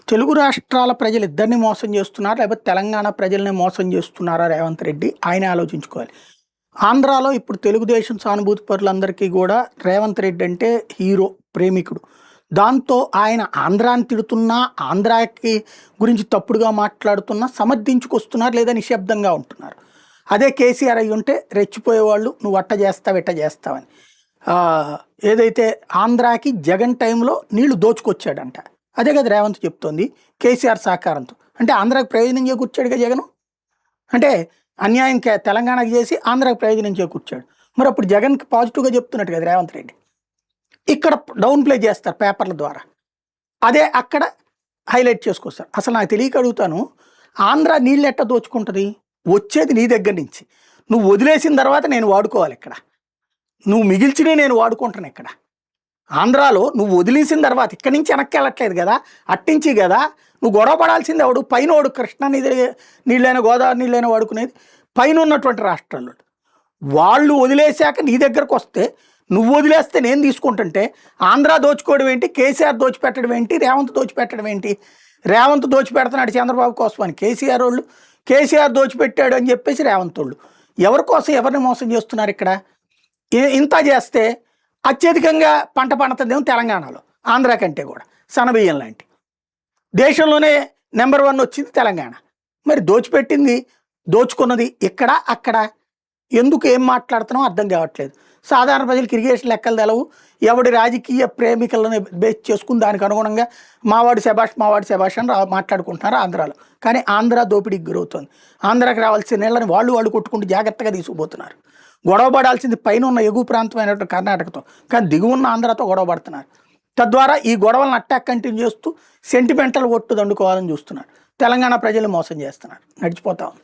తెలుగు రాష్ట్రాల ప్రజలిద్దరిని మోసం చేస్తున్నారా? లేకపోతే తెలంగాణ ప్రజల్ని మోసం చేస్తున్నారా రేవంత్ రెడ్డి? ఆయనే ఆలోచించుకోవాలి. ఆంధ్రాలో ఇప్పుడు తెలుగుదేశం సానుభూతి పరులందరికీ కూడా రేవంత్ రెడ్డి అంటే హీరో, ప్రేమికుడు. దాంతో ఆయన ఆంధ్రాని తిడుతున్నా, ఆంధ్రాకి గురించి తప్పుడుగా మాట్లాడుతున్నా సమర్థించుకొస్తున్నారు, లేదా నిశ్శబ్దంగా ఉంటున్నారు. అదే కేసీఆర్ అయ్యి ఉంటే రెచ్చిపోయేవాళ్ళు, నువ్వు అట్ట చేస్తావు ఇట్ట చేస్తావని. ఏదైతే ఆంధ్రాకి జగన్ టైంలో నీళ్లు దోచుకొచ్చాడంట, అదే కదా రేవంత్ చెప్తోంది కేసీఆర్ సహకారంతో. అంటే ఆంధ్రాకి ప్రయోజనం చేకూర్చాడుగా జగన్. అంటే అన్యాయం తెలంగాణకు చేసి ఆంధ్రాకి ప్రయోజనం చేకూర్చాడు. మరి అప్పుడు జగన్కి పాజిటివ్గా చెప్తున్నట్టు కదా రేవంత్ రెడ్డి. ఇక్కడ డౌన్ ప్లే చేస్తారు పేపర్ల ద్వారా, అదే అక్కడ హైలైట్ చేసుకొస్తారు. అసలు నాకు తెలియక అడుగుతాను, ఆంధ్ర నీళ్ళు ఎట్ట దోచుకుంటుంది? వచ్చేది నీ దగ్గర నుంచి, నువ్వు వదిలేసిన తర్వాత నేను వాడుకోవాలి. ఇక్కడ నువ్వు మిగిల్చినే నేను వాడుకుంటాను. ఇక్కడ ఆంధ్రాలో నువ్వు వదిలేసిన తర్వాత ఇక్కడి నుంచి వెనక్కి వెళ్ళట్లేదు కదా, అట్టించి కదా నువ్వు గొడవ పడాల్సింది. ఎవడు పైన వాడు కృష్ణా నీళ్ళైనా గోదావరి నీళ్ళైనా వాడుకునేది పైన ఉన్నటువంటి రాష్ట్రాల్లో. వాళ్ళు వదిలేశాక నీ దగ్గరకు వస్తే, నువ్వు వదిలేస్తే నేను తీసుకుంటుంటే ఆంధ్ర దోచుకోవడం ఏంటి, కేసీఆర్ దోచిపెట్టడం ఏంటి, రేవంత్ దోచిపెట్టడం ఏంటి? రేవంత్ దోచిపెడుతున్నాడు చంద్రబాబు కోసం అని కేసీఆర్ వాళ్ళు, కేసీఆర్ దోచిపెట్టాడు అని చెప్పేసి రేవంత్ వాళ్ళు. ఎవరి కోసం ఎవరిని మోసం చేస్తున్నారు ఇక్కడ? ఇంత చేస్తే అత్యధికంగా పంట పండుతుందేమో తెలంగాణలో, ఆంధ్ర కంటే కూడా సనబియ్యం లాంటి. దేశంలోనే నెంబర్ 1 వచ్చింది తెలంగాణ. మరి దోచిపెట్టింది, దోచుకున్నది ఇక్కడ అక్కడ. ఎందుకు ఏం మాట్లాడుతున్నామో అర్థం కావట్లేదు. సాధారణ ప్రజలకు ఇరిగేషన్ లెక్కలు తెలవు. ఎవడి రాజకీయ ప్రేమికలను బేస్ చేసుకుని దానికి అనుగుణంగా మావాడి శభాష్ అని మాట్లాడుకుంటున్నారు ఆంధ్రాలో. కానీ ఆంధ్ర దోపిడీకి గురవుతుంది. ఆంధ్రాకి రావాల్సిన నీళ్ళని వాళ్ళు కొట్టుకుంటూ జాగ్రత్తగా తీసుకుపోతున్నారు. గొడవ పడాల్సింది పైన ఉన్న ఎగువ ప్రాంతమైనటువంటి కర్ణాటకతో, కానీ దిగువన్న ఆంధ్రాతో గొడవ పడుతున్నారు. తద్వారా ఈ గొడవలను అటాక్ కంటిన్యూ చేస్తూ సెంటిమెంటల్ ఒట్టు దండుకోవాలని చూస్తున్నారు. తెలంగాణ ప్రజలు మోసం చేస్తున్నారు. నడిచిపోతా ఉంది.